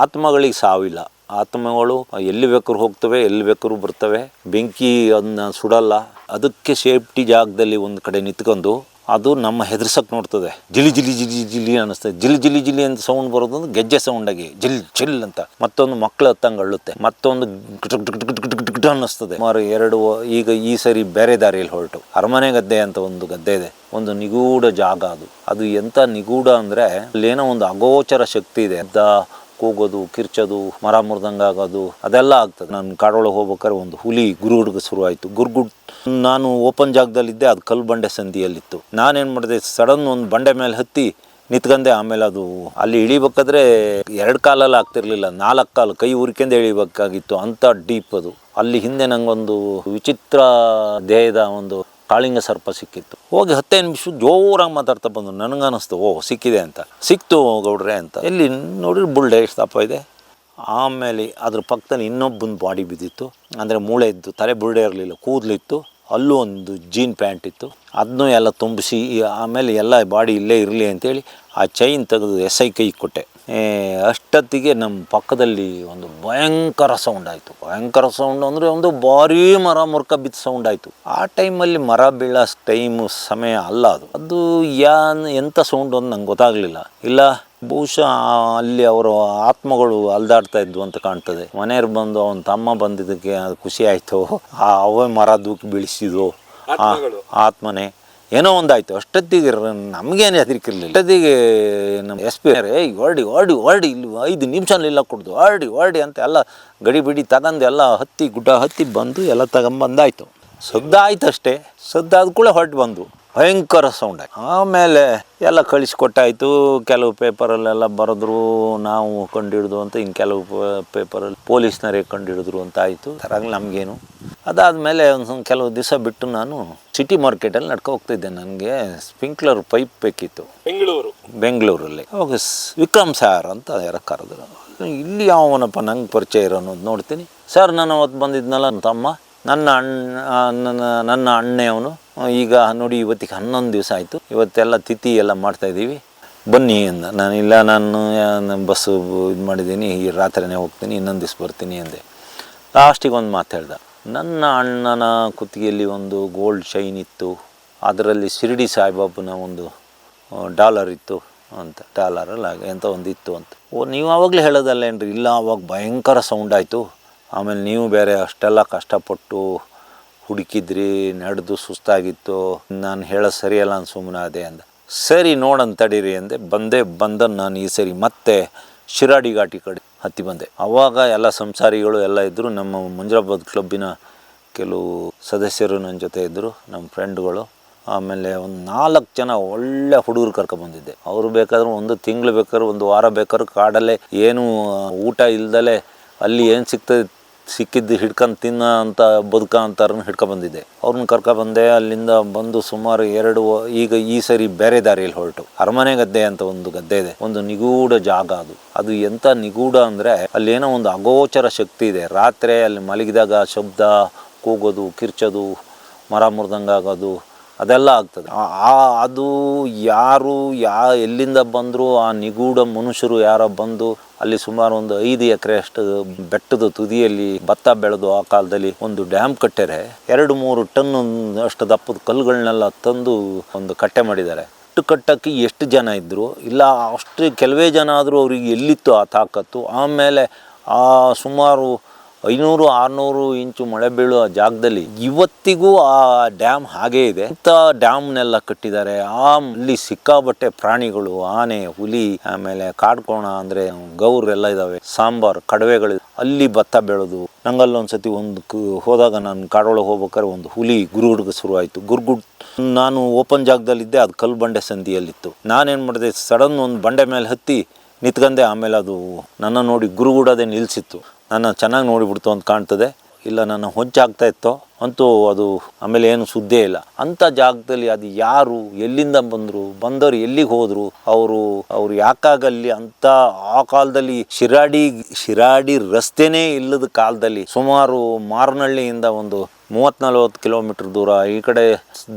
ಆತ್ಮಗಳಿಗೆ ಸಾವಿಲ್ಲ. ಆತ್ಮಗಳು ಎಲ್ಲಿ ಬೇಕಾದ್ರೂ ಹೋಗ್ತವೆ, ಎಲ್ಲಿ ಬೇಕಾದ್ರೂ ಬರ್ತವೆ. ಬೆಂಕಿ ಅದನ್ನ ಸುಡಲ್ಲ. ಅದಕ್ಕೆ ಸೇಫ್ಟಿ ಜಾಗದಲ್ಲಿ ಒಂದು ಕಡೆ ನಿಂತ್ಕೊಂಡು ಅದು ನಮ್ಮ ಹೆದರ್ಸಕ್ಕೆ ನೋಡ್ತದೆ. ಜಿಲಿ ಜಿಲಿ ಜಿಲಿ ಜಿಲಿ ಅನ್ನಿಸ್ತದೆ. ಜಿಲಿ ಜಿಲಿ ಜಿಲಿ ಅಂತ ಸೌಂಡ್ ಬರೋದು ಅಂದ್ರೆ ಗೆಜ್ಜೆ ಸೌಂಡಾಗಿ ಜಿಲ್ ಜಿಲ್ ಅಂತ. ಮತ್ತೊಂದು ಮಕ್ಕಳು ಹತ್ತಂಗೆ ಅಳ್ಳುತ್ತೆ. ಮತ್ತೊಂದು ಗಿಟ ಅನ್ನಿಸ್ತದೆ. ಸುಮಾರು 2 ಈಗ ಈ ಸರಿ ಬೇರೆ ದಾರಿಯಲ್ಲಿ ಹೊರಟು ಅರಮನೆ ಗದ್ದೆ ಅಂತ ಒಂದು ಗದ್ದೆ ಇದೆ. ಒಂದು ನಿಗೂಢ ಜಾಗ ಅದು ಎಂಥ ನಿಗೂಢ ಅಂದರೆ ಅಲ್ಲೇನೋ ಒಂದು ಅಗೋಚರ ಶಕ್ತಿ ಇದೆ. ಕೂಗೋದು, ಕಿರ್ಚೋದು, ಮರ ಮುರಿದಂಗೆ ಆಗೋದು ಅದೆಲ್ಲ ಆಗ್ತದೆ. ನಾನು ಕಾಡೊಳಗೆ ಹೋಗ್ಬೇಕಾದ್ರೆ ಒಂದು ಹುಲಿ ಗುರುಗುಡ್ಗೆ ಶುರುವಾಯಿತು. ಗುರುಗುಡ್ ನಾನು ಓಪನ್ ಜಾಗದಲ್ಲಿದ್ದೆ, ಅದು ಕಲ್ಲು ಬಂಡೆ ಸಂದಿಯಲ್ಲಿತ್ತು. ನಾನೇನು ಮಾಡಿದೆ, ಸಡನ್ ಒಂದು ಬಂಡೆ ಮೇಲೆ ಹತ್ತಿ ನಿಂತ್ಕೊಂಡೆ. ಆಮೇಲೆ ಅದು ಅಲ್ಲಿ ಇಳಿಬೇಕಾದ್ರೆ 2 ಕಾಲಲ್ಲಿ ಆಗ್ತಿರ್ಲಿಲ್ಲ, 4 ಕಾಲು ಕೈ ಉರ್ಕೊಂಡು ಇಳಿಬೇಕಾಗಿತ್ತು. ಅಂಥ ಡೀಪ್ ಅದು. ಅಲ್ಲಿ ಹಿಂದೆ ನಂಗೊಂದು ವಿಚಿತ್ರ ದೇಹದ ಒಂದು ಕಾಳಿಂಗ ಸರ್ಪ ಸಿಕ್ಕಿತ್ತು. ಹೋಗಿ 10 ನಿಮಿಷ ಜೋರಾಗಿ ಮಾತಾಡ್ತಾ ಬಂದು. ನನಗನ್ನಿಸ್ತು, ಓ ಸಿಕ್ಕಿದೆ ಅಂತ. ಸಿಕ್ತು ಗೌಡ್ರೆ ಅಂತ. ಎಲ್ಲಿ ನೋಡಿದ್ರೆ ಬುಲ್ಡೆ ಎಷ್ಟು ದಪ್ಪ ಇದೆ. ಆಮೇಲೆ ಅದ್ರ ಪಕ್ಕದಲ್ಲಿ ಇನ್ನೊಬ್ಬನ ಬಾಡಿ ಬಿದ್ದಿತ್ತು. ಅಂದರೆ ಮೂಳೆ ಇದ್ದು, ತಲೆ ಬುಲ್ಡೆ ಇರಲಿಲ್ಲ, ಕೂದಲಿತ್ತು. ಅಲ್ಲೂ ಒಂದು ಜೀನ್ ಪ್ಯಾಂಟ್ ಇತ್ತು. ಅದನ್ನೂ ಎಲ್ಲ ತುಂಬಿಸಿ ಆಮೇಲೆ ಎಲ್ಲ ಬಾಡಿ ಇಲ್ಲೇ ಇರಲಿ ಅಂತೇಳಿ ಆ ಚೈನ್ ತೆಗೆದು SI ಕೈ ಕೊಟ್ಟೆ. ಅಷ್ಟೊತ್ತಿಗೆ ನಮ್ಮ ಪಕ್ಕದಲ್ಲಿ ಒಂದು ಭಯಂಕರ ಸೌಂಡ್ ಆಯಿತು. ಭಯಂಕರ ಸೌಂಡ್ ಅಂದರೆ ಒಂದು ಭಾರೀ ಮರ ಮುರ್ಕ ಬಿದ್ದ ಸೌಂಡ್ ಆಯಿತು. ಆ ಟೈಮಲ್ಲಿ ಮರ ಬೀಳೋ ಸಮಯ ಅಲ್ಲ ಅದು ಎಂಥ ಸೌಂಡು ಅಂತ ನಂಗೆ ಗೊತ್ತಾಗಲಿಲ್ಲ. ಇಲ್ಲ ಬಹುಶಃ ಅಲ್ಲಿ ಅವರು ಆತ್ಮಗಳು ಅಲ್ದಾಡ್ತಾ ಇದ್ವು ಅಂತ ಕಾಣ್ತದೆ. ಮನೆಯವ್ರು ಬಂದು ಅವನ ತಮ್ಮ ಬಂದಿದ್ದಕ್ಕೆ ಅದು ಖುಷಿ ಆಯಿತು. ಅವೇ ಮರ ದೂಕಿ ಬೀಳಿಸಿದ್ವು ಆತ್ಮನೆ ಏನೋ ಒಂದಾಯಿತು. ಅಷ್ಟೊತ್ತಿಗೆ ನಮಗೇನು ಹೆದರಿಕಿರಲಿಲ್ಲ. ಅಷ್ಟೊತ್ತಿಗೆ ನಮ್ಮ SP ಹೊರಡಿ ಇಲ್ಲಿ 5 ನಿಮಿಷ ಇಲ್ಲ ಕೊಡ್ದು ಹೊರಡಿ ಅಂತ ಎಲ್ಲ ಗಡಿ ಬಿಡಿ ತಗೊಂಡು ಎಲ್ಲ ಗುಡ್ಡ ಹತ್ತಿ ಬಂದು ಎಲ್ಲ ತಗೊಂಬಂದಾಯಿತು. ಸದ್ದಾಯ್ತು ಅಷ್ಟೇ. ಸದ್ದಾದ ಕೂಡ ಹೊರಟು ಬಂದು ಭಯಂಕರ ಸೌಂಡ್ ಆಯ್ತು. ಆಮೇಲೆ ಎಲ್ಲ ಕಳಿಸ್ಕೊಟ್ಟಾಯಿತು. ಕೆಲವು ಪೇಪರಲ್ಲೆಲ್ಲ ಬರೆದ್ರು, ನಾವು ಕಂಡುಹಿಡಿದು ಅಂತ. ಇನ್ನು ಕೆಲವು ಪೇಪರಲ್ಲಿ ಪೊಲೀಸ್ನರೇ ಕಂಡುಹಿಡಿದ್ರು ಅಂತ ಆಯಿತು. ತರಾಗಲಿ ನಮಗೇನು. ಅದಾದಮೇಲೆ ಒಂದು ಕೆಲವು ದಿವಸ ಬಿಟ್ಟು ನಾನು ಸಿಟಿ ಮಾರ್ಕೆಟಲ್ಲಿ ನಡ್ಕೊ ಹೋಗ್ತಿದ್ದೆ. ನನಗೆ ಸ್ಪ್ರಿಂಕ್ಲರ್ ಪೈಪ್ ಬೇಕಿತ್ತು ಬೆಂಗಳೂರಲ್ಲಿ. ಅವಾಗ ವಿಕ್ರಮ್ ಸಾರ್ ಅಂತ ಯಾರ ಕರೆದ್ರು. ಇಲ್ಲಿ ಯಾವನಪ್ಪ ನಂಗೆ ಪರಿಚಯ ಇರೋ ಅನ್ನೋದು ನೋಡ್ತೀನಿ. ಸರ್ ನಾನು ಅವತ್ತು ಬಂದಿದ್ನಲ್ಲ ನನ್ನ ತಮ್ಮ, ನನ್ನ ಅಣ್ಣೆಯವನು. ಈಗ ನೋಡಿ ಇವತ್ತಿಗೆ 11 ದಿವಸ ಆಯಿತು. ಇವತ್ತೆಲ್ಲ ತಿಥಿ ಎಲ್ಲ ಮಾಡ್ತಾಯಿದ್ದೀವಿ, ಬನ್ನಿ ಅಂದ. ನಾನು ಬಸ್ಸು ಇದು ಮಾಡಿದ್ದೀನಿ, ಈ ರಾತ್ರಿನೇ ಹೋಗ್ತೀನಿ, ಇನ್ನೊಂದು ದಿವಸ ಬರ್ತೀನಿ ಅಂದೆ. ಲಾಸ್ಟಿಗೆ ಒಂದು ಮಾತು ಹೇಳ್ದ. ನನ್ನ ಅಣ್ಣನ ಕುತ್ತಿಗೆಯಲ್ಲಿ ಒಂದು ಗೋಲ್ಡ್ ಚೈನ್ ಇತ್ತು, ಅದರಲ್ಲಿ ಶಿರಡಿ ಸಾಯಿಬಾಬನ ಒಂದು ಡಾಲರ್ ಇತ್ತು ಅಂತ. ಡಾಲರಲ್ಲಿ ಎಂಥ ಒಂದು ಇತ್ತು ಅಂತ. ಓ ನೀವು ಆವಾಗಲೇ ಹೇಳೋದಲ್ಲೇನ್ರಿ? ಇಲ್ಲ, ಆವಾಗ ಭಯಂಕರ ಸೌಂಡ್ ಆಯಿತು. ಆಮೇಲೆ ನೀವು ಬೇರೆ ಅಷ್ಟೆಲ್ಲ ಕಷ್ಟಪಟ್ಟು ಹುಡುಕಿದ್ರಿ, ನಡೆದು ಸುಸ್ತಾಗಿತ್ತು, ನಾನು ಹೇಳೋದು ಸರಿಯಲ್ಲ ಅಂತ ಸುಮ್ಮನೆ ಅದೇ ಅಂದ. ಸರಿ ನೋಡೋಣ ತಡೀರಿ ಅಂದೆ. ಬಂದ ನಾನು ಈ ಸರಿ ಮತ್ತೆ ಶಿರಾಡಿ ಘಾಟಿ ಕಡೆ ಹತ್ತಿ ಬಂದೆ. ಆವಾಗ ಎಲ್ಲ ಸಂಸಾರಿಗಳು ಎಲ್ಲ ಇದ್ದರು. ನಮ್ಮ ಮುಂಜಾಬಾದ್ ಕ್ಲಬ್ಬಿನ ಕೆಲವು ಸದಸ್ಯರು ನನ್ನ ಜೊತೆ ಇದ್ದರು, ನಮ್ಮ ಫ್ರೆಂಡ್ಗಳು. ಆಮೇಲೆ ಒಂದು 4 ಜನ ಒಳ್ಳೆ ಹುಡುಗರು ಕರ್ಕೊಬಂದಿದ್ದೆ. ಅವರು ಬೇಕಾದ್ರೆ 1 ತಿಂಗಳು ಬೇಕಾದ್ರೆ 1 ವಾರ ಬೇಕಾದ್ರೆ ಕಾಡಲ್ಲೇ ಏನು ಊಟ ಇಲ್ದಲೆ ಅಲ್ಲಿ ಏನು ಸಿಕ್ಕಿದ್ದು ಹಿಡ್ಕೊಂಡು ತಿನ್ನೋ ಅಂತ ಬದುಕ ಅಂತಾರನ್ನು ಹಿಡ್ಕೊಬಂದಿದ್ದೆ. ಅವ್ರನ್ನ ಕರ್ಕೊಬಂದೆ. ಅಲ್ಲಿಂದ ಬಂದು ಸುಮಾರು ಈಗ ಈ ಸರಿ ಬೇರೆ ದಾರಿಯಲ್ಲಿ ಹೊರಟು ಅರಮನೆ ಗದ್ದೆ ಅಂತ ಒಂದು ಗದ್ದೆ ಇದೆ. ಒಂದು ನಿಗೂಢ ಜಾಗ ಅದು ಎಂಥ ನಿಗೂಢ ಅಂದರೆ ಅಲ್ಲೇನೋ ಒಂದು ಅಗೋಚರ ಶಕ್ತಿ ಇದೆ. ರಾತ್ರಿ ಅಲ್ಲಿ ಮಲಗಿದಾಗ ಶಬ್ದ, ಕೂಗೋದು, ಕಿರ್ಚೋದು, ಮರ ಮುರಿದಂಗೆ ಆಗೋದು ಅದೆಲ್ಲ ಆಗ್ತದೆ. ಅದು ಎಲ್ಲಿಂದ ಬಂದರೂ ಆ ನಿಗೂಢ ಮನುಷ್ಯರು ಯಾರೋ ಬಂದು ಅಲ್ಲಿ ಸುಮಾರು ಒಂದು 5 ಎಕರೆ ಅಷ್ಟು ಬೆಟ್ಟದ ತುದಿಯಲ್ಲಿ ಭತ್ತ ಬೆಳೆದು ಆ ಕಾಲದಲ್ಲಿ ಒಂದು ಡ್ಯಾಮ್ ಕಟ್ಟರೆ 2-3 ಟನ್ ಅಷ್ಟು ದಪ್ಪದ ಕಲ್ಲುಗಳನ್ನೆಲ್ಲ ತಂದು ಒಂದು ಕಟ್ಟೆ ಮಾಡಿದ್ದಾರೆ. ಕಟ್ಟಕ್ಕೆ ಎಷ್ಟು ಜನ ಇದ್ದರು ಇಲ್ಲ, ಅಷ್ಟು ಕೆಲವೇ ಜನ ಆದರೂ ಅವ್ರಿಗೆ ಎಲ್ಲಿತ್ತು ಆ ತಾಕತ್ತು. ಆಮೇಲೆ ಆ ಸುಮಾರು 500-600 ಇಂಚು ಮಳೆ ಬೀಳುವ ಜಾಗದಲ್ಲಿ ಇವತ್ತಿಗೂ ಆ ಡ್ಯಾಮ್ ಹಾಗೇ ಇದೆ. ಇಂಥ ಡ್ಯಾಮ್ನೆಲ್ಲ ಕಟ್ಟಿದ್ದಾರೆ. ಅಲ್ಲಿ ಸಿಕ್ಕಾಬಟ್ಟೆ ಪ್ರಾಣಿಗಳು, ಆನೆ, ಹುಲಿ, ಆಮೇಲೆ ಕಾಡ್ಕೋಣ ಅಂದರೆ ಗೌರೆಲ್ಲ ಇದ್ದಾವೆ, ಸಾಂಬಾರು, ಕಡವೆಗಳು. ಅಲ್ಲಿ ಭತ್ತ ಬೆಳೆದು ನಂಗಲ್ಲೊಂದ್ಸತಿ ಹೋದಾಗ ನಾನು ಕಾಡೊಳಗೆ ಹೋಗ್ಬೇಕಾದ್ರೆ ಒಂದು ಹುಲಿ ಗುರುಗುಡ್ಗೆ ಶುರುವಾಯಿತು. ನಾನು ಓಪನ್ ಜಾಗದಲ್ಲಿದ್ದೆ, ಅದು ಕಲ್ಲು ಬಂಡೆ ಸಂದಿಯಲ್ಲಿತ್ತು. ನಾನೇನು ಮಾಡಿದೆ, ಸಡನ್ ಒಂದು ಬಂಡೆ ಮೇಲೆ ಹತ್ತಿ ನಿಂತ್ಕೊಂಡೆ. ಆಮೇಲೆ ಅದು ನನ್ನ ನೋಡಿ ಗುರುಗುಡೋದೇ ನಿಲ್ಲಿಸಿತ್ತು. ನನ್ನ ಚೆನ್ನಾಗಿ ನೋಡಿಬಿಡ್ತು ಅಂತ ಕಾಣ್ತದೆ. ಇಲ್ಲ ನನ್ನ ಹೊಂಚಾಗ್ತಾ ಇತ್ತೋ ಅಂತೂ ಅದು ಆಮೇಲೆ ಏನು ಸುದ್ದೇ ಇಲ್ಲ. ಅಂಥ ಜಾಗದಲ್ಲಿ ಅದು ಯಾರು, ಎಲ್ಲಿಂದ ಬಂದವರು ಎಲ್ಲಿಗೆ ಹೋದರು, ಅವರು ಯಾಕಾಗಲ್ಲಿ ಅಂತ ಆ ಕಾಲದಲ್ಲಿ ಶಿರಾಡಿ ರಸ್ತೆನೇ ಇಲ್ಲದ ಕಾಲದಲ್ಲಿ ಸುಮಾರು ಮಾರನಹಳ್ಳಿಯಿಂದ ಒಂದು 30-40 ಕಿಲೋಮೀಟ್ರ್ ದೂರ. ಈ ಕಡೆ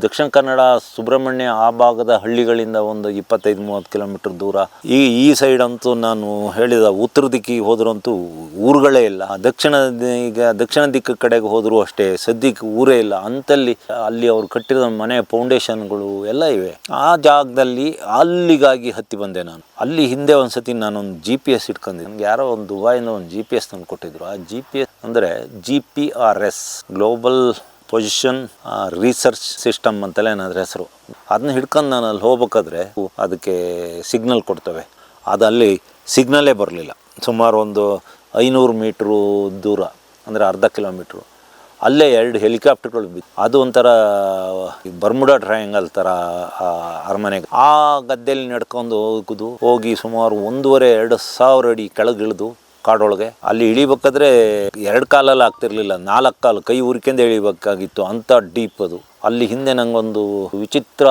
ದಕ್ಷಿಣ ಕನ್ನಡ ಸುಬ್ರಹ್ಮಣ್ಯ ಆ ಭಾಗದ ಹಳ್ಳಿಗಳಿಂದ ಒಂದು 25-30 ಕಿಲೋಮೀಟ್ರ್ ದೂರ. ಈ ಸೈಡ್ ಅಂತೂ ನಾನು ಹೇಳಿದ ಉತ್ತರ ದಿಕ್ಕಿಗೆ ಹೋದ್ರಂತೂ ಊರುಗಳೇ ಇಲ್ಲ. ದಕ್ಷಿಣ ದಿಕ್ಕು ಕಡೆಗೆ ಹೋದರೂ ಅಷ್ಟೇ ಸದ್ಯಕ್ಕೆ ಊರೇ ಇಲ್ಲ. ಅಂತಲ್ಲಿ ಅಲ್ಲಿ ಅವ್ರು ಕಟ್ಟಿರೋ ಮನೆ ಫೌಂಡೇಶನ್ಗಳು ಎಲ್ಲ ಇವೆ. ಆ ಜಾಗದಲ್ಲಿ ಅಲ್ಲಿಗಾಗಿ ಹತ್ತಿ ಬಂದೆ ನಾನು. ಅಲ್ಲಿ ಹಿಂದೆ ಒಂದು ಸತಿ ನಾನೊಂದು GPS ಇಟ್ಕೊಂಡಿದ್ದೆ. ನನಗೆ ಯಾರೋ ಒಂದು ದುಬೈಯಿಂದ ಒಂದು GPS ತಂದು ಕೊಟ್ಟಿದ್ರು. ಆ GPS ಅಂದರೆ GPRS, global position research system ಅಂತಲೇ ಏನಾದರೂ ಹೆಸರು. ಅದನ್ನ ಹಿಡ್ಕೊಂಡು ನಾನು ಅಲ್ಲಿ ಹೋಗ್ಬೇಕಾದ್ರೆ ಅದಕ್ಕೆ ಸಿಗ್ನಲ್ ಕೊಡ್ತವೆ. ಅದು ಅಲ್ಲಿ ಸಿಗ್ನಲ್ಲೇ ಬರಲಿಲ್ಲ. ಸುಮಾರು ಒಂದು 500 ಮೀಟ್ರು ದೂರ, ಅಂದರೆ ಅರ್ಧ ಕಿಲೋಮೀಟ್ರು. ಅಲ್ಲೇ 2 ಹೆಲಿಕಾಪ್ಟರ್ಗಳು ಬಿದ್ದು. ಅದು ಒಂಥರ ಬರ್ಮುಡಾ ಟ್ರಯಾಂಗಲ್ ಥರ ಅರಮನೆಗೆ. ಆ ಗದ್ದೆಯಲ್ಲಿ ನಡ್ಕೊಂಡು ಹೋಗಿ ಸುಮಾರು 1,500-2,000 ಅಡಿ ಕೆಳಗಿಳಿದು ಕಾಡೊಳಗೆ ಅಲ್ಲಿ ಇಳಿಬೇಕಾದ್ರೆ 2 ಕಾಲಲ್ಲಿ ಆಗ್ತಿರ್ಲಿಲ್ಲ, 4 ಕಾಲು ಕೈ ಉರ್ಕೆಂದು ಇಳಿಬೇಕಾಗಿತ್ತು, ಅಂಥ ಡೀಪ್ ಅದು. ಅಲ್ಲಿ ಹಿಂದೆ ನಂಗೊಂದು ವಿಚಿತ್ರ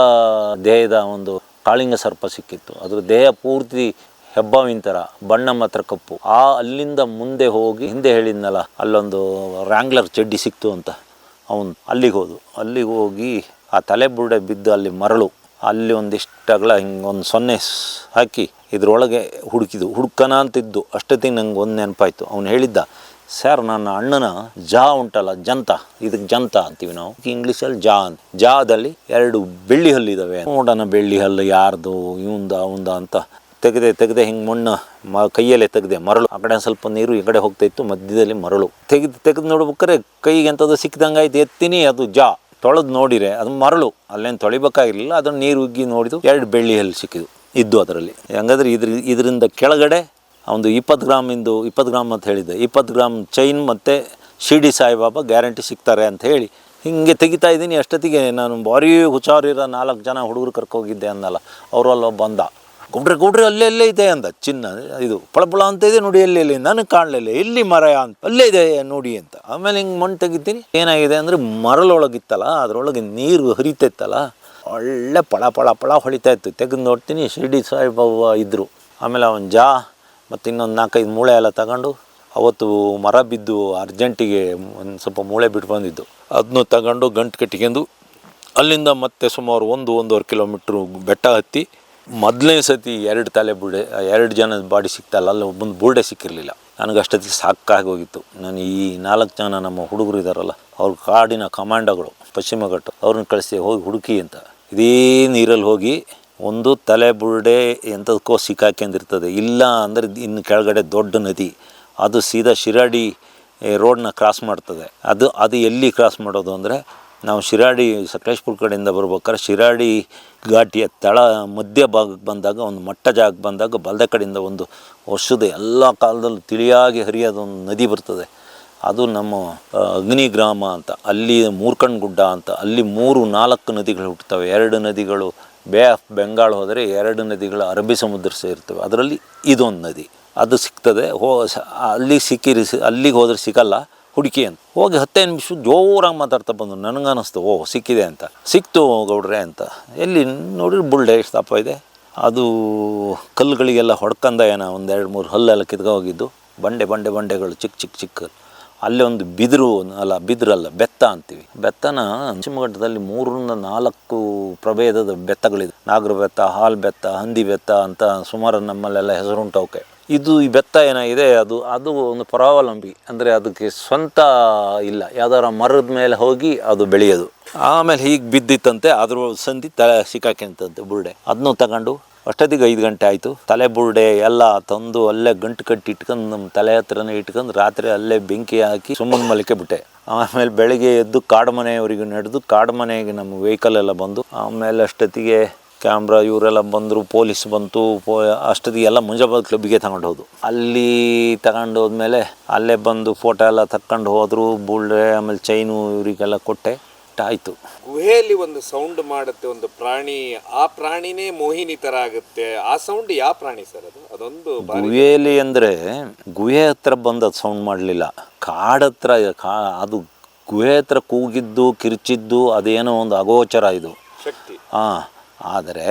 ದೇಹದ ಒಂದು ಕಾಳಿಂಗ ಸರ್ಪ ಸಿಕ್ಕಿತ್ತು. ಅದ್ರ ದೇಹ ಪೂರ್ತಿ ಹೆಬ್ಬಾವಿನ ಥರ, ಬಣ್ಣ ಮಾತ್ರ ಕಪ್ಪು. ಅಲ್ಲಿಂದ ಮುಂದೆ ಹೋಗಿ ಹಿಂದೆ ಹೇಳಿದ್ನಲ್ಲ ಅಲ್ಲೊಂದು ರ್ಯಾಂಗ್ಲರ್ ಚಡ್ಡಿ ಸಿಕ್ತು ಅಂತ, ಅವನು ಅಲ್ಲಿಗೆ ಹೋಗಿ ಆ ತಲೆ ಬುರುಡೆ ಬಿದ್ದು ಅಲ್ಲಿ ಮರಳು, ಅಲ್ಲಿ ಒಂದಿಷ್ಟು ಅಗಲ ಹಿಂಗೆ ಒಂದು ಸೊನ್ನೆ ಹಾಕಿ ಇದ್ರೊಳಗೆ ಹುಡುಕನ ಅಂತಿದ್ದು. ಅಷ್ಟೊತ್ತಿಗೆ ನಂಗೆ ಒಂದು ನೆನಪಾಯ್ತು. ಅವನು ಹೇಳಿದ್ದ, ಸರ್ ನನ್ನ ಅಣ್ಣನ ಜಾ ಉಂಟಲ್ಲ, ಜಂತ, ಇದಕ್ಕೆ ಜಂತ ಅಂತೀವಿ ನಾವು ಇಂಗ್ಲೀಷಲ್ಲಿ, ಜಾದಲ್ಲಿ 2 ಬೆಳ್ಳಿ ಹಲ್ಲಿದ್ದಾವೆ. ನೋಡೋಣ ಬೆಳ್ಳಿ ಹಲ್ಲು ಯಾರ್ದು, ಇವಂದ ಅಂತ ತೆಗೆದೆ ಹಿಂಗೆ ಮಣ್ಣು ಕೈಯಲ್ಲೇ ತೆಗೆದೆ. ಮರಳು ಆ ಕಡೆ ಸ್ವಲ್ಪ ನೀರು, ಈ ಕಡೆ ಹೋಗ್ತಾಯಿತ್ತು, ಮಧ್ಯದಲ್ಲಿ ಮರಳು. ತೆಗೆದು ನೋಡ್ಬೇಕಾರೆ ಕೈಗೆ ಎಂಥದ್ದು ಸಿಕ್ಕಿದಂಗೆ ಆಯ್ತು. ಎತ್ತೀನಿ, ಅದು ತೊಳೆದು ನೋಡಿರೆ ಅದು ಮರಳು. ಅಲ್ಲೇನು ತೊಳಿಬೇಕಾಗಿರಲಿಲ್ಲ. ಅದನ್ನು ನೀರು ಉಗ್ಗಿ ನೋಡಿದ್ದು 2 ಬೆಳ್ಳಿ ಹಲ್ಲು ಸಿಕ್ಕಿದ್ದು ಇದ್ದು ಅದರಲ್ಲಿ. ಹಂಗಾದ್ರೆ ಇದರಿಂದ ಕೆಳಗಡೆ ಒಂದು 20 ಗ್ರಾಮ್ ಅಂತ ಹೇಳಿದ್ದೆ, 20 ಗ್ರಾಮ್ ಚೈನ್ ಮತ್ತು ಶಿರ್ಡಿ ಸಾಯಿಬಾಬಾ ಗ್ಯಾರಂಟಿ ಸಿಗ್ತಾರೆ ಅಂತ ಹೇಳಿ ಹಿಂಗೆ ತೆಗಿತಾ ಇದ್ದೀನಿ. ಅಷ್ಟೊತ್ತಿಗೆ ನಾನು ಭಾರಿ ಹುಷಾರಿರೋ 4 ಜನ ಹುಡುಗರು ಕರ್ಕೋಗಿದ್ದೆ ಅನ್ನಲ್ಲ, ಅವರು ಅಲ್ಲ ಬಂದ. ಗೌಡ್ರೆ ಅಲ್ಲೇ ಇದೆ ಅಂದ. ಚಿನ್ನ ಇದು ಪಳಪಳ ಅಂತ ಇದೆ ನೋಡಿ, ಎಲ್ಲೆಲ್ಲಿ ನನಗೆ ಕಾಣಲಿಲ್ಲ, ಎಲ್ಲಿ ಮರ ಅಂತ, ಅಲ್ಲೇ ಇದೆ ನೋಡಿ ಅಂತ. ಆಮೇಲೆ ಹಿಂಗೆ ಮಣ್ಣು ತೆಗಿತೀನಿ. ಏನಾಗಿದೆ ಅಂದರೆ ಮರಳೊಳಗಿತ್ತಲ್ಲ, ಅದರೊಳಗೆ ನೀರು ಹರಿತೈತ್ತಲ್ಲ, ಒಳ್ಳೆ ಪಳ ಹೊಳಿತಾ ಇತ್ತು. ತೆಗೆದು ನೋಡ್ತೀನಿ, ಶಿರ್ಡಿ ಸಾಯಿಬಾಬಾ ಇದ್ದರು. ಆಮೇಲೆ ಅವನು ಮತ್ತು ಇನ್ನೊಂದು 4-5 ಮೂಳೆ ಎಲ್ಲ ತಗೊಂಡು, ಅವತ್ತು ಮರ ಬಿದ್ದು ಅರ್ಜೆಂಟಿಗೆ ಒಂದು ಸ್ವಲ್ಪ ಮೂಳೆ ಬಿಟ್ಟು ಬಂದಿದ್ದು, ಅದನ್ನು ತಗೊಂಡು ಗಂಟು ಕಟ್ಕೊಂಡು ಅಲ್ಲಿಂದ ಮತ್ತೆ ಸುಮಾರು 1-1.5 ಕಿಲೋಮೀಟ್ರು ಬೆಟ್ಟ ಹತ್ತಿ, ಮೊದಲನೇ ಸತಿ 2 ತಲೆ ಬುರುಡೆ, 2 ಜನದ ಬಾಡಿ ಸಿಕ್ತಲ್ಲ, ಅಲ್ಲಿ ಒಬ್ಬೊಂದು ಬುರುಡೆ ಸಿಕ್ಕಿರಲಿಲ್ಲ. ನನಗೆ ಅಷ್ಟೊತ್ತಿಗೆ ಸಾಕಾಗಿ ಹೋಗಿತ್ತು. ನಾನು ಈ 4 ಜನ ನಮ್ಮ ಹುಡುಗರು ಇದ್ದಾರಲ್ಲ, ಅವ್ರ ಕಾಡಿನ ಕಮಾಂಡೋಗಳು, ಪಶ್ಚಿಮ ಘಟ್ಟ, ಅವ್ರನ್ನ ಕಳಿಸಿ ಹೋಗಿ ಹುಡುಕಿ ಅಂತ. ಇದೇ ನೀರಲ್ಲಿ ಹೋಗಿ ಒಂದು ತಲೆ ಬುರುಡೆ ಎಂಥದಕ್ಕೋ ಸಿಕ್ಕಾಕೊಂಡಿರ್ತದೆ. ಇಲ್ಲ ಅಂದರೆ ಇನ್ನು ಕೆಳಗಡೆ ದೊಡ್ಡ ನದಿ, ಅದು ಸೀದಾ ಶಿರಾಡಿ ರೋಡ್ನ ಕ್ರಾಸ್ ಮಾಡ್ತದೆ. ಅದು ಎಲ್ಲಿ ಕ್ರಾಸ್ ಮಾಡೋದು ಅಂದರೆ, ನಾವು ಶಿರಾಡಿ ಸಕಲೇಶ್ಪುರ ಕಡೆಯಿಂದ ಬರ್ಬೇಕಾದ್ರೆ ಶಿರಾಡಿ ಘಾಟಿಯ ಮಧ್ಯ ಭಾಗಕ್ಕೆ ಬಂದಾಗ, ಒಂದು ಮಟ್ಟ ಜಾಗಕ್ಕೆ ಬಂದಾಗ, ಬಲದ ಕಡೆಯಿಂದ ಒಂದು ವರ್ಷದ ಎಲ್ಲ ಕಾಲದಲ್ಲೂ ತಿಳಿಯಾಗಿ ಹರಿಯೋದೊಂದು ನದಿ ಬರ್ತದೆ. ಅದು ನಮ್ಮ ಅಗ್ನಿಗ್ರಾಮ ಅಂತ, ಅಲ್ಲಿ ಮೂರ್ಕಂಡ್ ಗುಡ್ಡ ಅಂತ, ಅಲ್ಲಿ 3-4 ನದಿಗಳು ಹುಟ್ಟುತ್ತವೆ. 2 ನದಿಗಳು ಬೇ ಆಫ್ ಬೆಂಗಾಲ್ ಹೋದರೆ, 2 ನದಿಗಳು ಅರಬ್ಬಿ ಸಮುದ್ರ ಸೇರ್ತವೆ. ಅದರಲ್ಲಿ ಇದೊಂದು ನದಿ, ಅದು ಸಿಗ್ತದೆ. ಅಲ್ಲಿಗೆ ಹೋದರೆ ಸಿಗಲ್ಲ, ಹುಡುಕಿ ಅಂತ. ಹೋಗಿ 15 ನಿಮಿಷ ಜೋರಾಗಿ ಮಾತಾಡ್ತಾ ಬಂದು ನನಗನ್ನಿಸ್ತು, ಸಿಕ್ಕಿದೆ ಅಂತ. ಸಿಕ್ತು ಗೌಡ್ರೆ ಅಂತ. ಎಲ್ಲಿ ನೋಡಿದ್ರೆ ಬುರುಡೆ ಎಷ್ಟು ದಪ್ಪ ಇದೆ. ಅದು ಕಲ್ಲುಗಳಿಗೆಲ್ಲ ಹೊಡ್ಕಂದ ಏನೋ ಒಂದು 2-3 ಹಲ್ಲೆಲ್ಲ ಕಿತ್ಕೋಗಿದ್ದು, ಬಂಡೆಗಳು ಚಿಕ್ಕ. ಅಲ್ಲೇ ಒಂದು ಬಿದಿರಲ್ಲ ಬೆತ್ತ ಅಂತೀವಿ. ಬೆತ್ತನ ಪಶ್ಚಿಮ ಘಟ್ಟದಲ್ಲಿ 3-4 ಪ್ರಭೇದದ ಬೆತ್ತಗಳಿದೆ. ನಾಗರ ಬೆತ್ತ, ಹಾಲು ಬೆತ್ತ, ಹಂದಿ ಬೆತ್ತ ಅಂತ ಸುಮಾರು ನಮ್ಮಲ್ಲೆಲ್ಲ ಹೆಸರುಂಟವಕ್ಕೆ. ಈ ಬೆತ್ತ ಏನಾಗಿದೆ, ಅದು ಒಂದು ಪರಾವಲಂಬಿ, ಅಂದರೆ ಅದಕ್ಕೆ ಸ್ವಂತ ಇಲ್ಲ, ಯಾವ್ದಾರ ಮರದ ಮೇಲೆ ಹೋಗಿ ಅದು ಬೆಳೆಯೋದು. ಆಮೇಲೆ ಹೀಗೆ ಬಿದ್ದಿತ್ತಂತೆ, ಅದ್ರ ಸಂಧಿ ತಲೆ ಸಿಕ್ಕಾಕಂತಂತೆ ಬುರುಡೆ. ಅದನ್ನು ತಗೊಂಡು ಅಷ್ಟೊತ್ತಿಗೆ 5 ಗಂಟೆ ಆಯಿತು. ತಲೆ ಬುರುಡೆ ಎಲ್ಲ ತಂದು ಅಲ್ಲೇ ಗಂಟು ಕಟ್ಟಿ ಇಟ್ಕೊಂಡು ನಮ್ಮ ತಲೆ ಹತ್ರನೇ ಇಟ್ಕೊಂಡು ರಾತ್ರಿ ಅಲ್ಲೇ ಬೆಂಕಿ ಹಾಕಿ ಸುಮ್ಮನೆ ಮಲಿಕೆ ಬಿಟ್ಟೆ. ಆಮೇಲೆ ಬೆಳಗ್ಗೆ ಎದ್ದು ಕಾಡು ಮನೆಯವರಿಗೆ ನಡೆದು, ಕಾಡು ಮನೆಗೆ ನಮ್ಮ ವೆಹಿಕಲ್ ಎಲ್ಲ ಬಂದು, ಆಮೇಲೆ ಅಷ್ಟೊತ್ತಿಗೆ ಕ್ಯಾಮ್ರಾ ಇವರೆಲ್ಲ ಬಂದರು, ಪೊಲೀಸ್ ಬಂತು. ಅಷ್ಟೊತ್ತಿಗೆ ಎಲ್ಲ ಮುಂಜಾಬಾದ್ ಕ್ಲಬ್ಬಿಗೆ ತಗೊಂಡು ಹೋದು. ಅಲ್ಲಿ ತಗೊಂಡು ಹೋದ್ಮೇಲೆ ಅಲ್ಲೇ ಬಂದು ಫೋಟೋ ಎಲ್ಲ ತಕ್ಕೊಂಡು ಹೋದರು. ಬುರುಡೆ ಆಮೇಲೆ ಚೈನು ಇವರಿಗೆಲ್ಲ ಕೊಟ್ಟೆ. ಆಯಿತು. ಗುಹೆಯಲ್ಲಿ ಒಂದು ಸೌಂಡ್ ಮಾಡುತ್ತೆ ಒಂದು ಪ್ರಾಣಿ, ಆ ಪ್ರಾಣಿನೇ ಮೋಹಿನಿ ಥರ ಆಗುತ್ತೆ. ಆ ಸೌಂಡ್ ಯಾವ ಪ್ರಾಣಿ ಸರ್ ಅದೊಂದು ಗುಹೆಯಲ್ಲಿ ಅಂದರೆ, ಗುಹೆ ಹತ್ರ ಬಂದು ಅದು ಸೌಂಡ್ ಮಾಡಲಿಲ್ಲ, ಕಾಡತ್ರ ಅದು ಗುಹೆ ಹತ್ರ ಕೂಗಿದ್ದು ಕಿರ್ಚಿದ್ದು ಅದೇನೋ ಒಂದು ಅಗೋಚರ ಇದು ಶಕ್ತಿ. ಆದರೆ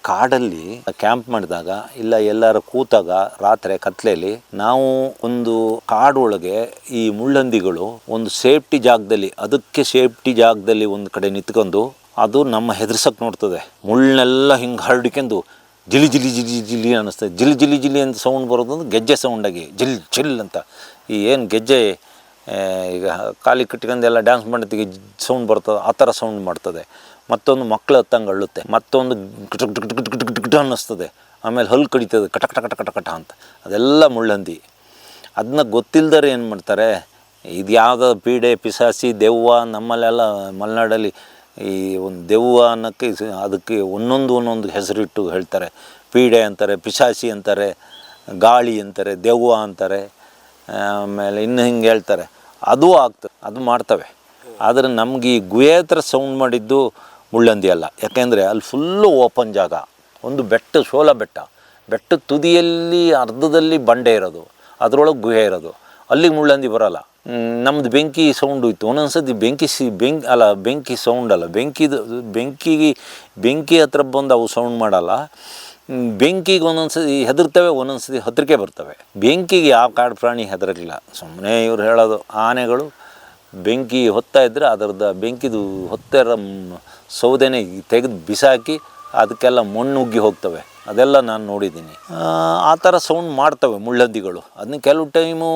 ಕಾಡಲ್ಲಿ ಕ್ಯಾಂಪ್ ಮಾಡಿದಾಗ ಇಲ್ಲ ಎಲ್ಲರ ಕೂತಾಗ ರಾತ್ರಿ ಕತ್ಲೆಯಲ್ಲಿ ನಾವು ಒಂದು ಕಾಡೊಳಗೆ ಈ ಮುಳ್ಳಂದಿಗಳು ಒಂದು ಸೇಫ್ಟಿ ಜಾಗದಲ್ಲಿ, ಅದಕ್ಕೆ ಸೇಫ್ಟಿ ಜಾಗದಲ್ಲಿ ಒಂದು ಕಡೆ ನಿಂತ್ಕೊಂಡು ಅದು ನಮ್ಮ ಹೆದರ್ಸಕ್ಕೆ ನೋಡ್ತದೆ. ಮುಳ್ಳನ್ನೆಲ್ಲ ಹಿಂಗೆ ಹರಡಿಕೊಂಡು ಜಿಲಿ ಜಿಲಿ ಜಿಲಿ ಜಿಲಿ ಅನ್ನಿಸ್ತದೆ. ಜಿಲಿ ಜಿಲಿ ಜಿಲಿ ಅಂತ ಸೌಂಡ್ ಬರೋದು ಅಂದ್ರೆ ಗೆಜ್ಜೆ ಸೌಂಡಾಗಿ ಜಿಲ್ ಜಿಲ್ ಅಂತ. ಈ ಏನು ಗೆಜ್ಜೆ ಈಗ ಖಾಲಿ ಕಟ್ಕೊಂಡು ಎಲ್ಲ ಡ್ಯಾನ್ಸ್ ಮಾಡೋತ್ತಿಗೆ ಸೌಂಡ್ ಬರ್ತದೆ, ಆ ಥರ ಸೌಂಡ್ ಮಾಡ್ತದೆ. ಮತ್ತೊಂದು ಮಕ್ಕಳು ಹತ್ತಂಗೆ ಅಳ್ಳುತ್ತೆ, ಮತ್ತೊಂದು ಗಿಟ ಅನ್ನಿಸ್ತದೆ, ಆಮೇಲೆ ಹಲ್ಲು ಕಡಿತದೆ ಕಟ ಕಟ ಕಟ ಕಟ ಕಟ ಅಂತ. ಅದೆಲ್ಲ ಮುಳ್ಳಂದಿ. ಅದನ್ನ ಗೊತ್ತಿಲ್ಲದರೆ ಏನು ಮಾಡ್ತಾರೆ, ಇದು ಯಾವುದೋ ಪೀಡೆ ಪಿಸಾಸಿ ದೆವ್ವ. ನಮ್ಮಲ್ಲೆಲ್ಲ ಮಲೆನಾಡಲ್ಲಿ ಈ ಒಂದು ದೆವ್ವ ಅನ್ನೋಕ್ಕೆ ಅದಕ್ಕೆ ಒಂದೊಂದು ಹೆಸರಿಟ್ಟು ಹೇಳ್ತಾರೆ. ಪೀಡೆ ಅಂತಾರೆ, ಪಿಶಾಚಿ ಅಂತಾರೆ, ಗಾಳಿ ಅಂತಾರೆ, ದೆವ್ವ ಅಂತಾರೆ, ಆಮೇಲೆ ಇನ್ನು ಹಿಂಗೆ ಹೇಳ್ತಾರೆ. ಅದು ಆಗ್ತದೆ, ಅದು ಮಾಡ್ತವೆ. ಆದರೆ ನಮ್ಗೆ ಈ ಗುಹೆ ಹತ್ರ ಸೌಂಡ್ ಮಾಡಿದ್ದು ಮುಳ್ಳಂದಿ ಅಲ್ಲ. ಯಾಕೆಂದರೆ ಅಲ್ಲಿ ಫುಲ್ಲು ಓಪನ್ ಜಾಗ, ಒಂದು ಬೆಟ್ಟ, ಶೋಲ ಬೆಟ್ಟ, ಬೆಟ್ಟದ ತುದಿಯಲ್ಲಿ ಅರ್ಧದಲ್ಲಿ ಬಂಡೆ ಇರೋದು, ಅದರೊಳಗೆ ಗುಹೆ ಇರೋದು. ಅಲ್ಲಿಗೆ ಮುಳ್ಳಂದಿ ಬರೋಲ್ಲ. ನಮ್ಮದು ಬೆಂಕಿ ಸೌಂಡು ಇತ್ತು. ಒಂದೊಂದು ಸತಿ ಬೆಂಕಿ ಸೌಂಡ್ ಅಲ್ಲ, ಬೆಂಕಿ ಹತ್ರ ಬಂದು ಅವು ಸೌಂಡ್ ಮಾಡಲ್ಲ. ಬೆಂಕಿಗೆ ಒಂದೊಂದು ಸತಿ ಹೆದರ್ತವೆ, ಒಂದೊಂದು ಸತಿ ಹತ್ತಿರಕ್ಕೆ ಬರ್ತವೆ. ಬೆಂಕಿಗೆ ಯಾವ ಕಾಡು ಪ್ರಾಣಿ ಹೆದರಲಿಲ್ಲ. ಸುಮ್ಮನೆ ಇವ್ರು ಹೇಳೋದು, ಆನೆಗಳು ಬೆಂಕಿ ಹೊತ್ತಾ ಇದ್ದರೆ ಅದರದ್ದು ಬೆಂಕಿದು ಹೊತ್ತಿರೋ ಸೌದೆನೇ ತೆಗೆದು ಬಿಸಾಕಿ ಅದಕ್ಕೆಲ್ಲ ಮಣ್ಣು ಉಗ್ಗಿ ಹೋಗ್ತವೆ. ಅದೆಲ್ಲ ನಾನು ನೋಡಿದ್ದೀನಿ. ಆ ಥರ ಸೌಂಡ್ ಮಾಡ್ತವೆ ಮುಳ್ಳಂದಿಗಳು. ಅದನ್ನ ಕೆಲವು ಟೈಮು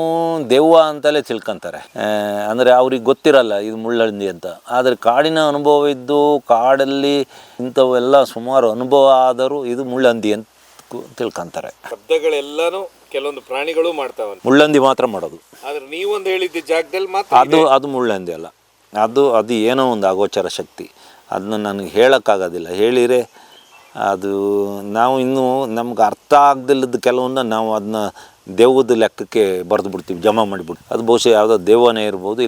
ದೆವ್ವ ಅಂತಲೇ ತಿಳ್ಕೊತಾರೆ. ಅಂದರೆ ಅವ್ರಿಗೆ ಗೊತ್ತಿರಲ್ಲ ಇದು ಮುಳ್ಳಂದಿ ಅಂತ. ಆದರೆ ಕಾಡಿನ ಅನುಭವ ಇದ್ದು ಕಾಡಲ್ಲಿ ಇಂಥವೆಲ್ಲ ಸುಮಾರು ಅನುಭವ ಆದರೂ ಇದು ಮುಳ್ಳಂದಿ ಅಂತ ತಿಳ್ಕೊತಾರೆ. ಶಬ್ದಗಳೆಲ್ಲನೂ ಕೆಲವೊಂದು ಪ್ರಾಣಿಗಳು ಮಾಡ್ತಾವಂತ, ಮುಳ್ಳಂದಿ ಮಾತ್ರ ಮಾಡೋದು. ಆದ್ರೆ ನೀವೊಂದು ಹೇಳಿದ್ದ ಜಾಗದಲ್ಲಿ ಮಾತ್ರ ಅದು ಮುಳ್ಳಂದಿ ಅಲ್ಲ. ಅದು ಏನೋ ಒಂದು ಅಗೋಚರ ಶಕ್ತಿ. ಅದನ್ನ ನನಗೆ ಹೇಳೋಕ್ಕಾಗೋದಿಲ್ಲ. ಹೇಳಿದರೆ ಅದು ನಾವು ಇನ್ನೂ ನಮ್ಗೆ ಅರ್ಥ ಆಗದಿಲ್ಲದ ಕೆಲವನ್ನ ನಾವು ಅದನ್ನ ದೆವ್ವದ ಲೆಕ್ಕಕ್ಕೆ ಬರೆದು ಬಿಡ್ತೀವಿ, ಜಮಾ ಮಾಡಿಬಿಡ್ತೀವಿ. ಅದು ಬಹುಶಃ ಯಾವುದೋ ದೆವ್ವನೇ ಇರ್ಬೋದು,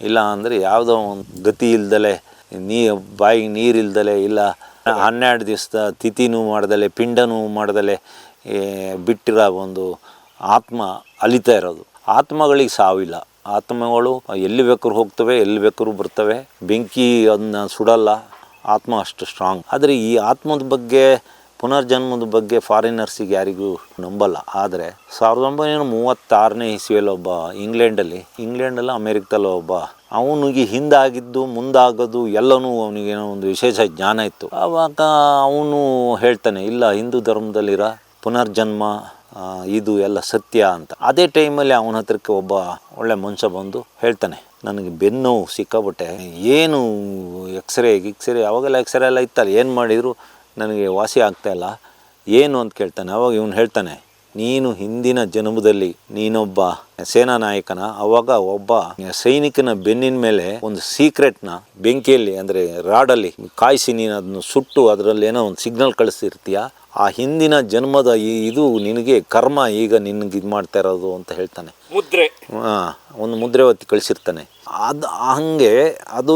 ಇಲ್ಲ ಅಂದರೆ ಯಾವುದೋ ಒಂದು ಗತಿ ಇಲ್ದಲೆ, ಬಾಯಿಗೆ ನೀರಿಲ್ದಲೆ, ಇಲ್ಲ 12 ದಿವಸದ ತಿಥಿನೂ ಮಾಡ್ದಲೆ, ಪಿಂಡನೂ ಮಾಡ್ದಲೆ ಬಿಟ್ಟಿರೋ ಒಂದು ಆತ್ಮ ಅಲಿತಾ ಇರೋದು. ಆತ್ಮಗಳಿಗೆ ಸಾವಿಲ್ಲ. ಆತ್ಮಗಳು ಎಲ್ಲಿ ಬೇಕಾದ್ರೂ ಹೋಗ್ತವೆ, ಎಲ್ಲಿ ಬೇಕಾದ್ರೂ ಬರ್ತವೆ. ಬೆಂಕಿ ಅದನ್ನ ಸುಡಲ್ಲ. ಆತ್ಮ ಅಷ್ಟು ಸ್ಟ್ರಾಂಗ್. ಆದರೆ ಈ ಆತ್ಮದ ಬಗ್ಗೆ, ಪುನರ್ಜನ್ಮದ ಬಗ್ಗೆ ಫಾರಿನರ್ಸಿಗೆ ಯಾರಿಗೂ ನಂಬಲ್ಲ. ಆದರೆ 1936ನೇ ಇಸ್ವಿಯಲ್ಲಿ ಒಬ್ಬ ಇಂಗ್ಲೆಂಡಲ್ಲಿ ಅಮೇರಿಕದಲ್ಲೋ ಒಬ್ಬ, ಅವನಿಗೆ ಹಿಂದಾಗಿದ್ದು ಮುಂದಾಗೋದು ಎಲ್ಲನೂ ಅವನಿಗೇನೋ ಒಂದು ವಿಶೇಷ ಜ್ಞಾನ ಇತ್ತು. ಆವಾಗ ಅವನು ಹೇಳ್ತಾನೆ, ಇಲ್ಲ ಹಿಂದೂ ಧರ್ಮದಲ್ಲಿರೋ ಪುನರ್ಜನ್ಮ ಇದು ಎಲ್ಲ ಸತ್ಯ ಅಂತ. ಅದೇ ಟೈಮಲ್ಲಿ ಅವನ ಹತ್ರಕ್ಕೆ ಒಬ್ಬ ಒಳ್ಳೆ ಮನುಷ್ಯ ಬಂದು ಹೇಳ್ತಾನೆ, ನನಗೆ ಬೆನ್ನು ಸಿಕ್ಕಾಬಿಟ್ಟೆ, ಏನು ಎಕ್ಸ್ರೇ ಅವಾಗೆಲ್ಲ ಎಕ್ಸ್ರೇ ಎಲ್ಲ ಇತ್ತಲ್ಲ, ಏನು ಮಾಡಿದರೂ ನನಗೆ ವಾಸಿ ಆಗ್ತಾಯಿಲ್ಲ, ಏನು ಅಂತ ಕೇಳ್ತಾನೆ. ಅವಾಗ ಇವನು ಹೇಳ್ತಾನೆ, ನೀನು ಹಿಂದಿನ ಜನ್ಮದಲ್ಲಿ ನೀನೊಬ್ಬ ಸೇನಾ ನಾಯಕನ, ಅವಾಗ ಒಬ್ಬ ಸೈನಿಕನ ಬೆನ್ನಿನ ಮೇಲೆ ಒಂದು ಸೀಕ್ರೆಟ್ನ ಬೆಂಕಿಯಲ್ಲಿ ಅಂದರೆ ರಾಡಲ್ಲಿ ಕಾಯಿಸಿ ನೀನು ಅದನ್ನು ಸುಟ್ಟು ಅದರಲ್ಲಿ ಏನೋ ಒಂದು ಸಿಗ್ನಲ್ ಕಳಿಸ್ತಿರ್ತೀಯ. ಆ ಹಿಂದಿನ ಜನ್ಮದ ಇದು ನಿನಗೆ ಕರ್ಮ ಈಗ ನಿನಗೆ ಇದು ಮಾಡ್ತಾ ಇರೋದು ಅಂತ ಹೇಳ್ತಾನೆ. ಮುದ್ರೆ ಒಂದು ಮುದ್ರೆ ಒತ್ತಿ ಕಳಿಸಿರ್ತಾನೆ. ಅದು ಹಂಗೆ ಅದು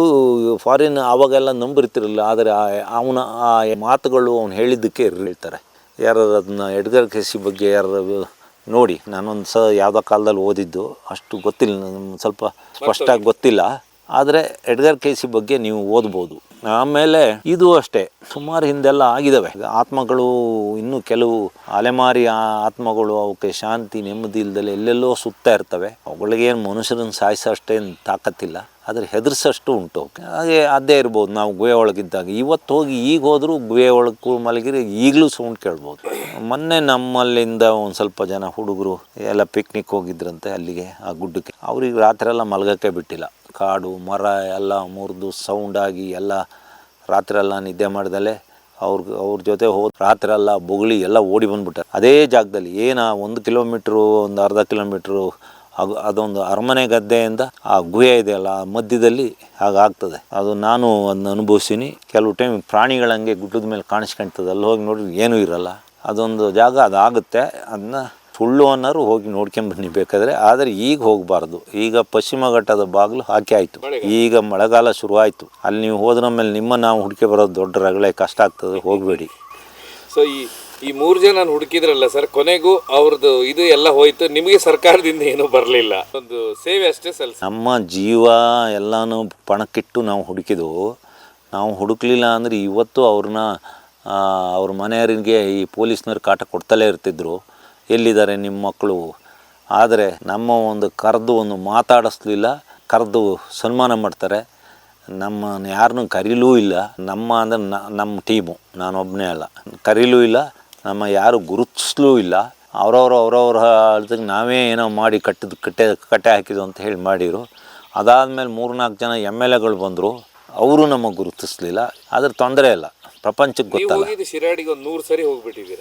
ಫಾರಿನ್ ಆವಾಗೆಲ್ಲ ನಂಬಿರ್ತಿರಲಿಲ್ಲ. ಆದರೆ ಅವನ ಆ ಮಾತುಗಳು ಅವನು ಹೇಳಿದ್ದಕ್ಕೆ ಹೇಳ್ತಾರೆ. ಯಾರು ಅದನ್ನ ಎಡ್ಗರ್ ಕೇಸಿ ಬಗ್ಗೆ ಯಾರು ನೋಡಿ, ನಾನೊಂದು ಯಾವುದೋ ಕಾಲದಲ್ಲಿ ಓದಿದ್ದು, ಅಷ್ಟು ಗೊತ್ತಿಲ್ಲ, ಸ್ವಲ್ಪ ಸ್ಪಷ್ಟವಾಗಿ ಗೊತ್ತಿಲ್ಲ. ಆದರೆ ಎಡ್ಗರ್ ಕೇಸಿ ಬಗ್ಗೆ ನೀವು ಓದ್ಬೋದು. ಆಮೇಲೆ ಇದು ಅಷ್ಟೇ, ಸುಮಾರು ಹಿಂದೆಲ್ಲ ಆಗಿದ್ದಾವೆ ಆತ್ಮಗಳು. ಇನ್ನೂ ಕೆಲವು ಅಲೆಮಾರಿ ಆತ್ಮಗಳು, ಅವಕ್ಕೆ ಶಾಂತಿ ನೆಮ್ಮದಿ ಇಲ್ದಲೆ ಎಲ್ಲೆಲ್ಲೋ ಸುತ್ತಾ ಇರ್ತವೆ. ಅವುಗಳಿಗೇನು ಮನುಷ್ಯರನ್ನು ಸಾಯಿಸೋ ಅಷ್ಟೇನು ತಾಕತ್ತಿಲ್ಲ, ಆದರೆ ಹೆದರ್ಸೋಷ್ಟು ಉಂಟು ಅವಕ್ಕೆ. ಹಾಗೆ ಅದೇ ಇರ್ಬೋದು. ನಾವು ಗುಹೆ ಒಳಗಿದ್ದಾಗ ಇವತ್ತು ಹೋಗಿ ಈಗ ಹೋದರೂ ಗುಹೆ ಒಳಗೆ ಮಲಗಿರಿ ಈಗಲೂ ಸೌಂಡ್ ಕೇಳ್ಬೋದು. ಮೊನ್ನೆ ನಮ್ಮಲ್ಲಿಂದ ಒಂದು ಸ್ವಲ್ಪ ಜನ ಹುಡುಗರು ಎಲ್ಲ ಪಿಕ್ನಿಕ್ ಹೋಗಿದ್ರಂತೆ ಅಲ್ಲಿಗೆ, ಆ ಗುಡ್ಡಕ್ಕೆ. ಅವ್ರಿಗೆ ರಾತ್ರಿ ಎಲ್ಲ ಮಲಗೋಕ್ಕೆ ಬಿಟ್ಟಿಲ್ಲ. ಕಾಡು ಮರ ಎಲ್ಲ ಮುರಿದು ಸೌಂಡಾಗಿ ಎಲ್ಲ ರಾತ್ರೆಲ್ಲ ನಿದ್ದೆ ಮಾಡ್ದಲೆ ಅವ್ರ ಜೊತೆ ಹೋದ ರಾತ್ರೆಲ್ಲ ಬೊಗಳಿ ಎಲ್ಲ ಓಡಿ ಬಂದ್ಬಿಟ್ಟಾರೆ. ಅದೇ ಜಾಗದಲ್ಲಿ 1 ಕಿಲೋಮೀಟ್ರು, ಒಂದು ಅರ್ಧ ಕಿಲೋಮೀಟ್ರು ಅದೊಂದು ಅರಮನೆ ಗದ್ದೆಯಿಂದ ಆ ಗುಹೆ ಇದೆಯಲ್ಲ, ಆ ಮಧ್ಯದಲ್ಲಿ ಹಾಗಾಗ್ತದೆ. ಅದು ನಾನು ಅದನ್ನ ಅನುಭವಿಸಿನಿ. ಕೆಲವು ಟೈಮ್ ಪ್ರಾಣಿಗಳಂಗೆ ಗುಡ್ಡದ ಮೇಲೆ ಕಾಣಿಸ್ಕೊಳ್ತದೆ. ಅಲ್ಲಿ ಹೋಗಿ ನೋಡಿದ್ರೆ ಏನೂ ಇರಲ್ಲ. ಅದೊಂದು ಜಾಗ ಅದಾಗುತ್ತೆ. ಅದನ್ನ ಸುಳ್ಳು ಅನ್ನೋರು ಹೋಗಿ ನೋಡ್ಕೊಂಬನ್ನಿ ಬೇಕಾದರೆ. ಆದರೆ ಈಗ ಹೋಗಬಾರ್ದು. ಈಗ ಪಶ್ಚಿಮ ಘಟ್ಟದ ಬಾಗಿಲು ಹಾಕಿ ಆಯಿತು. ಈಗ ಮಳೆಗಾಲ ಶುರುವಾಯಿತು. ಅಲ್ಲಿ ನೀವು ಹೋದ್ರ ಮೇಲೆ ನಾವು ಹುಡುಕಿ ಬರೋದು ದೊಡ್ಡ ರಗಳೆ, ಕಷ್ಟ ಆಗ್ತದೆ, ಹೋಗಬೇಡಿ. ಸೊ ಈ 3 ಜನ ಹುಡುಕಿದ್ರಲ್ಲ ಸರ್, ಕೊನೆಗೂ ಅವ್ರದ್ದು ಇದು ಎಲ್ಲ ಹೋಯ್ತು, ನಿಮಗೆ ಸರ್ಕಾರದಿಂದ ಏನೂ ಬರಲಿಲ್ಲ, ಒಂದು ಸೇವೆ ಅಷ್ಟೇ ಸಲ್ಲಿಸಿ. ನಮ್ಮ ಜೀವ ಎಲ್ಲನೂ ಪಣಕ್ಕಿಟ್ಟು ನಾವು ಹುಡುಕಿದ್ವು. ನಾವು ಹುಡುಕ್ಲಿಲ್ಲ ಅಂದರೆ ಇವತ್ತು ಅವ್ರನ್ನ ಅವ್ರ ಮನೆಯವರಿಗೆ ಈ ಪೊಲೀಸ್ನವ್ರು ಕಾಟ ಕೊಡ್ತಲೇ ಇರ್ತಿದ್ರು, ಎಲ್ಲಿದ್ದಾರೆ ನಿಮ್ಮ ಮಕ್ಕಳು. ಆದರೆ ನಮ್ಮ ಒಂದು ಕರೆದು ಒಂದು ಮಾತಾಡಿಸ್ಲಿಲ್ಲ, ಕರೆದು ಸನ್ಮಾನ ಮಾಡ್ತಾರೆ. ನಮ್ಮನ್ನು ಯಾರನ್ನೂ ಕರೀಲೂ ಇಲ್ಲ. ನಮ್ಮ ಅಂದರೆ ನಮ್ಮ ಟೀಮು, ನಾನೊಬ್ಬನೇ ಅಲ್ಲ, ಕರೀಲೂ ಇಲ್ಲ, ನಮ್ಮ ಯಾರು ಗುರುತಿಸ್ಲೂ ಇಲ್ಲ. ಅವ್ರವ್ರ ಅಲ್ದಾಗ ನಾವೇ ಏನೋ ಮಾಡಿ ಕಟ್ಟೆ ಹಾಕಿದ್ದು ಅಂತ ಹೇಳಿ ಮಾಡಿರು. ಅದಾದಮೇಲೆ 3-4 ಜನ MLAಗಳು ಬಂದರು, ಅವರು ನಮಗೆ ಗುರುತಿಸ್ಲಿಲ್ಲ. ಅದ್ರ ತೊಂದರೆ ಇಲ್ಲ, ಪ್ರಪಂಚಕ್ಕೆ ಗೊತ್ತಲ್ಲ. ಶಿರಾಡಿಗೆ ಒಂದು 100 ಸರಿ ಹೋಗ್ಬಿಟ್ಟಿದ್ದೀರಾ.